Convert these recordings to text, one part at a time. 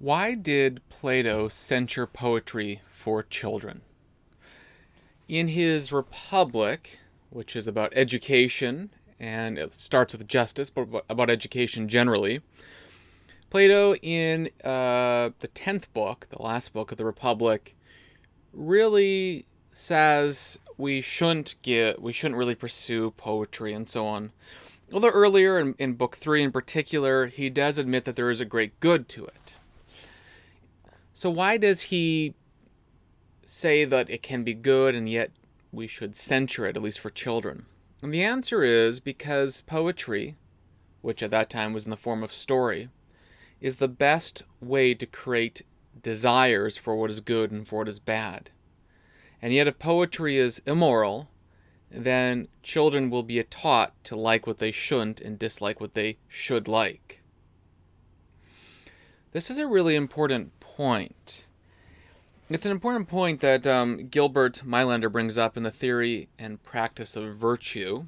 Why did Plato censure poetry for children? In his Republic, which is about education, and it starts with justice, but about education generally, Plato, in the 10th book, the last book of the Republic, really says we shouldn't really pursue poetry and so on. Although earlier in Book 3 in particular, he does admit that there is a great good to it. So why does he say that it can be good and yet we should censure it, at least for children? And the answer is because poetry, which at that time was in the form of story, is the best way to create desires for what is good and for what is bad. And yet if poetry is immoral, then children will be taught to like what they shouldn't and dislike what they should like. This is a really important point. It's an important point that Gilbert Mailander brings up in the Theory and Practice of Virtue.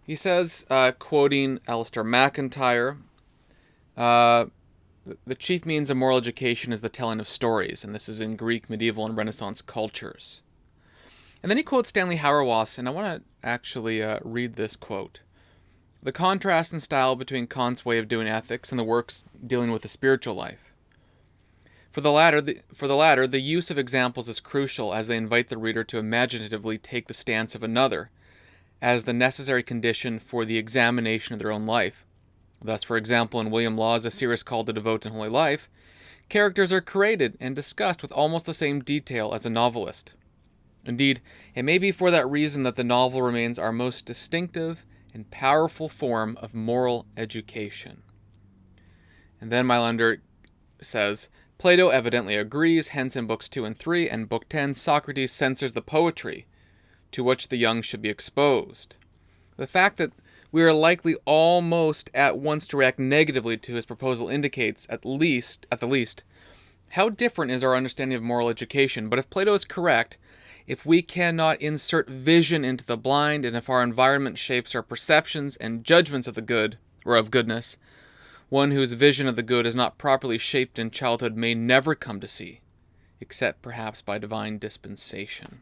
He says, quoting Alistair MacIntyre, the chief means of moral education is the telling of stories, and this is in Greek, medieval, and Renaissance cultures. And then he quotes Stanley Hauerwas, and I want to actually read this quote. The contrast in style between Kant's way of doing ethics and the works dealing with the spiritual life. For the latter, the use of examples is crucial as they invite the reader to imaginatively take the stance of another as the necessary condition for the examination of their own life. Thus, for example, in William Law's A Serious Call to Devote and Holy Life, characters are created and discussed with almost the same detail as a novelist. Indeed, it may be for that reason that the novel remains our most distinctive and powerful form of moral education. And then Mailander says, Plato evidently agrees, hence in books 2 and 3 and book 10, Socrates censors the poetry to which the young should be exposed. The fact that we are likely almost at once to react negatively to his proposal indicates, at the least, how different is our understanding of moral education. But if Plato is correct, if we cannot insert vision into the blind, and if our environment shapes our perceptions and judgments of the good, or of goodness, one whose vision of the good is not properly shaped in childhood may never come to see, except perhaps by divine dispensation.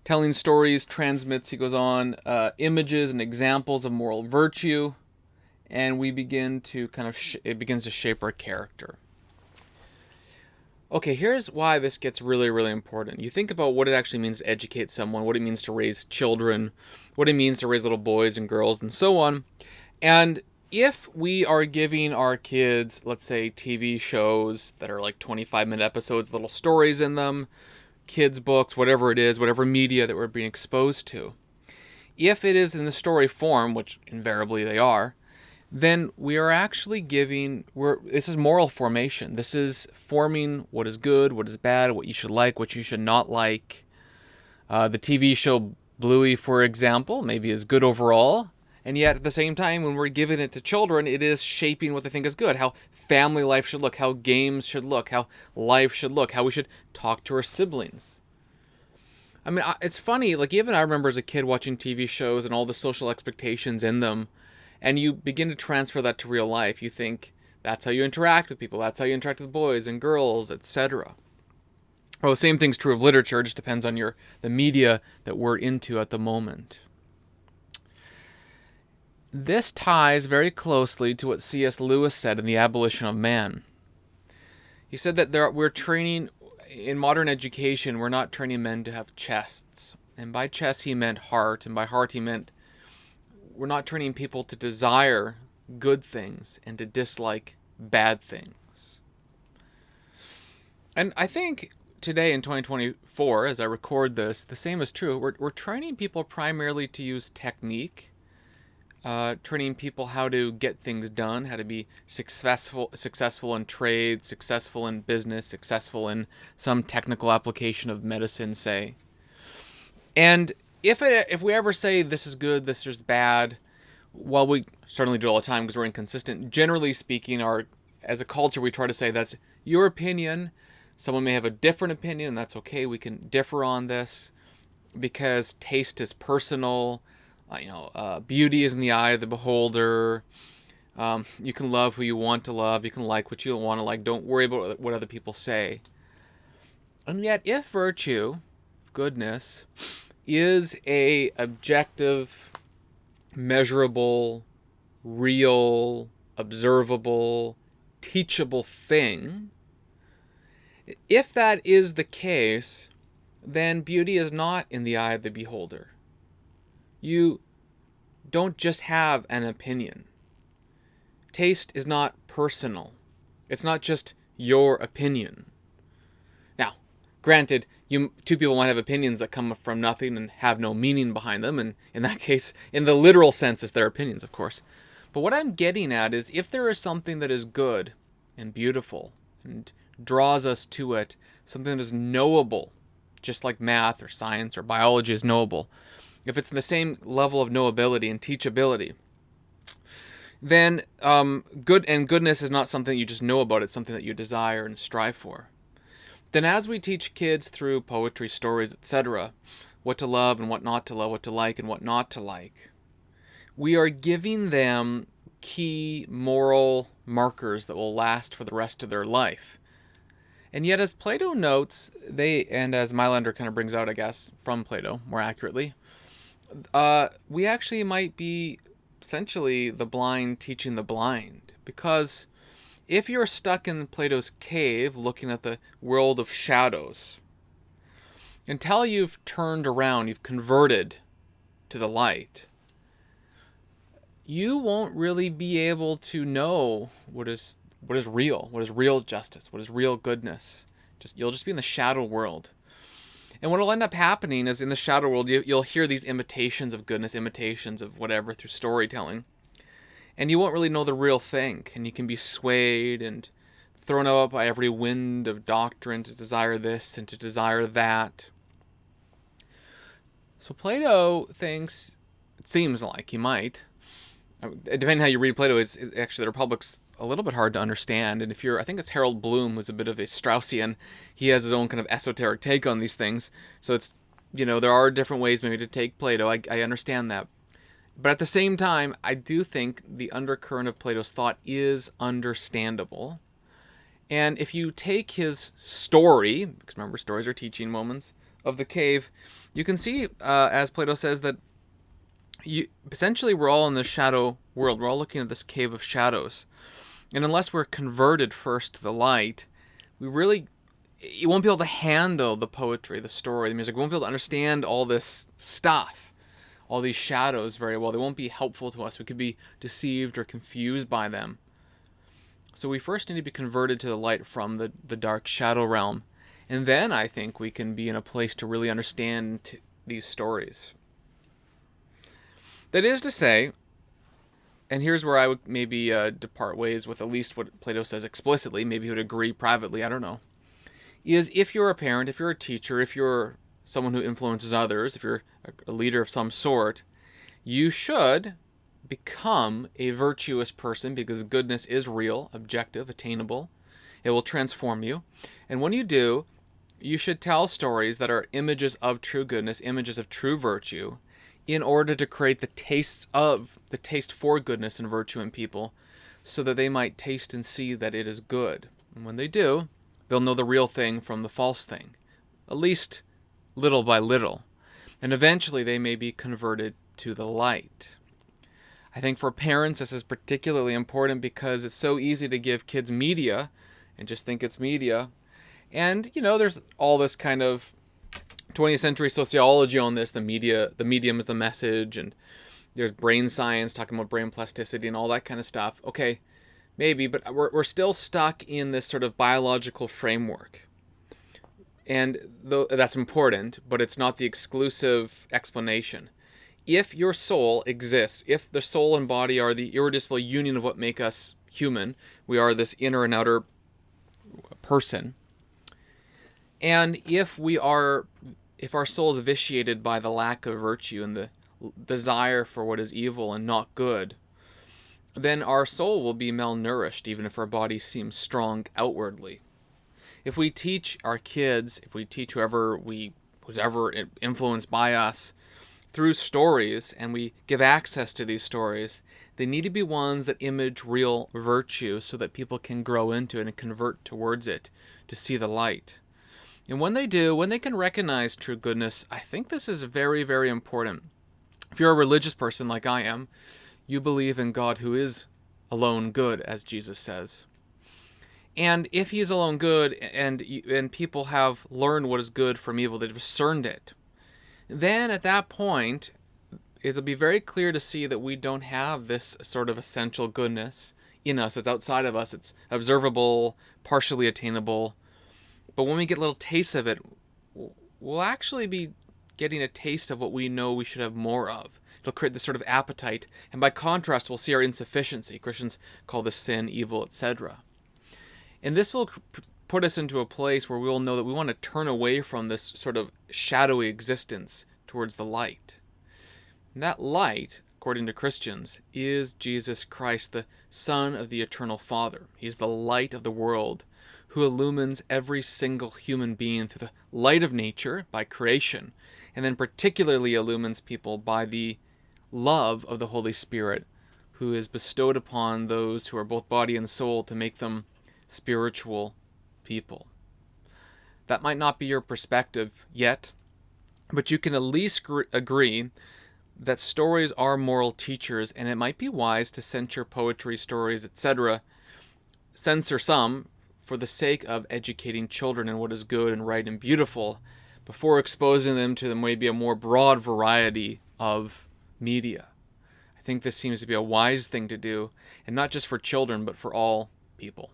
Telling stories transmits, he goes on, images and examples of moral virtue, and we begin to it begins to shape our character. Okay, here's why this gets really, really important. You think about what it actually means to educate someone, what it means to raise children, what it means to raise little boys and girls, and so on. And if we are giving our kids, let's say, TV shows that are like 25-minute episodes, little stories in them, kids' books, whatever it is, whatever media that we're being exposed to, if it is in the story form, which invariably they are, then we are actually this is moral formation. This is forming what is good, what is bad, what you should like, what you should not like. The TV show Bluey, for example, maybe is good overall, and yet at the same time, when we're giving it to children, it is shaping what they think is good, how family life should look, how games should look, how life should look, how we should talk to our siblings. I mean, it's funny, like even I remember as a kid watching TV shows and all the social expectations in them, and you begin to transfer that to real life. You think that's how you interact with people, that's how you interact with boys and girls, etc. Well, the same thing's true of literature, it just depends on the media that we're into at the moment. This ties very closely to what C.S. Lewis said in The Abolition of Man. He said that we're training, in modern education, we're not training men to have chests. And by chest he meant heart, and by heart he meant we're not training people to desire good things and to dislike bad things. And I think today in 2024, as I record this, the same is true. We're training people primarily to use technique, training people how to get things done, how to be successful in trade, successful in business, successful in some technical application of medicine, say. And if we ever say this is good, this is bad, well, we certainly do all the time because we're inconsistent. Generally speaking, as a culture, we try to say that's your opinion. Someone may have a different opinion, and that's okay. We can differ on this because taste is personal. Beauty is in the eye of the beholder. You can love who you want to love. You can like what you want to like. Don't worry about what other people say. And yet, if virtue, goodness, is a objective, measurable, real, observable, teachable thing, if that is the case, then beauty is not in the eye of the beholder. You don't just have an opinion. Taste is not personal. It's not just your opinion. Now, granted, two people might have opinions that come from nothing and have no meaning behind them, and in that case, in the literal sense, it's their opinions, of course. But what I'm getting at is, if there is something that is good and beautiful and draws us to it, something that is knowable, just like math or science or biology is knowable, if it's the same level of knowability and teachability, then goodness is not something you just know about. It's something that you desire and strive for. Then as we teach kids through poetry, stories, etc., what to love and what not to love, what to like and what not to like, we are giving them key moral markers that will last for the rest of their life. And yet, as Plato notes, and as Mailander kind of brings out, I guess, from Plato, more accurately, we actually might be essentially the blind teaching the blind. Because if you're stuck in Plato's cave looking at the world of shadows, until you've turned around, you've converted to the light, you won't really be able to know what is real, what is real justice, what is real goodness. You'll just be in the shadow world. And what will end up happening is, in the shadow world, you'll hear these imitations of goodness, imitations of whatever through storytelling. And you won't really know the real thing. And you can be swayed and thrown up by every wind of doctrine to desire this and to desire that. So Plato thinks, it seems like he might, depending on how you read Plato, is actually the Republic's a little bit hard to understand. And I think it's Harold Bloom, who's a bit of a Straussian. He has his own kind of esoteric take on these things. So it's, there are different ways maybe to take Plato. I understand that. But at the same time, I do think the undercurrent of Plato's thought is understandable. And if you take his story, because remember, stories are teaching moments, of the cave, you can see, as Plato says, that essentially we're all in the shadow world. We're all looking at this cave of shadows. And unless we're converted first to the light, you won't be able to handle the poetry, the story, the music. We won't be able to understand all this stuff, all these shadows very well. They won't be helpful to us. We could be deceived or confused by them. So we first need to be converted to the light from the dark shadow realm. And then I think we can be in a place to really understand these stories. That is to say, and here's where I would maybe depart ways with at least what Plato says explicitly, maybe he would agree privately, I don't know, is if you're a parent, if you're a teacher, if you're someone who influences others, if you're a leader of some sort, you should become a virtuous person, because goodness is real, objective, attainable. It will transform you. And when you do, you should tell stories that are images of true goodness, images of true virtue, in order to create the taste for goodness and virtue in people, so that they might taste and see that it is good. And when they do, they'll know the real thing from the false thing, at least little by little. And eventually they may be converted to the light. I think for parents this is particularly important, because it's so easy to give kids media and just think it's media. And, there's all this kind of 20th century sociology on this. The medium is the message, and there's brain science talking about brain plasticity and all that kind of stuff. Okay, maybe, but we're still stuck in this sort of biological framework. And that's important, but it's not the exclusive explanation. If your soul exists, if the soul and body are the irreducible union of what make us human, we are this inner and outer person. And if our soul is vitiated by the lack of virtue and the desire for what is evil and not good, then our soul will be malnourished, even if our body seems strong outwardly. If we teach our kids, if we teach who's ever influenced by us through stories, and we give access to these stories, They need to be ones that image real virtue so that people can grow into it and convert towards it to see the light. And when they do, when they can recognize true goodness, I think this is very, very important. If you're a religious person like I am, you believe in God who is alone good, as Jesus says. And if he's alone good and people have learned what is good from evil, they've discerned it, then at that point, it'll be very clear to see that we don't have this sort of essential goodness in us. It's outside of us. It's observable, partially attainable. But when we get little tastes of it, we'll actually be getting a taste of what we know we should have more of. It'll create this sort of appetite. And by contrast, we'll see our insufficiency. Christians call this sin, evil, etc. And this will put us into a place where we will know that we want to turn away from this sort of shadowy existence towards the light. And that light, according to Christians, is Jesus Christ, the Son of the Eternal Father. He's the light of the world who illumines every single human being through the light of nature by creation, and then particularly illumines people by the love of the Holy Spirit, who is bestowed upon those who are both body and soul to make them spiritual people. That might not be your perspective yet, but you can at least agree that stories are moral teachers, and it might be wise to censor poetry, stories, etc. Censor some for the sake of educating children in what is good and right and beautiful before exposing them to maybe a more broad variety of media. I think this seems to be a wise thing to do, and not just for children, but for all people.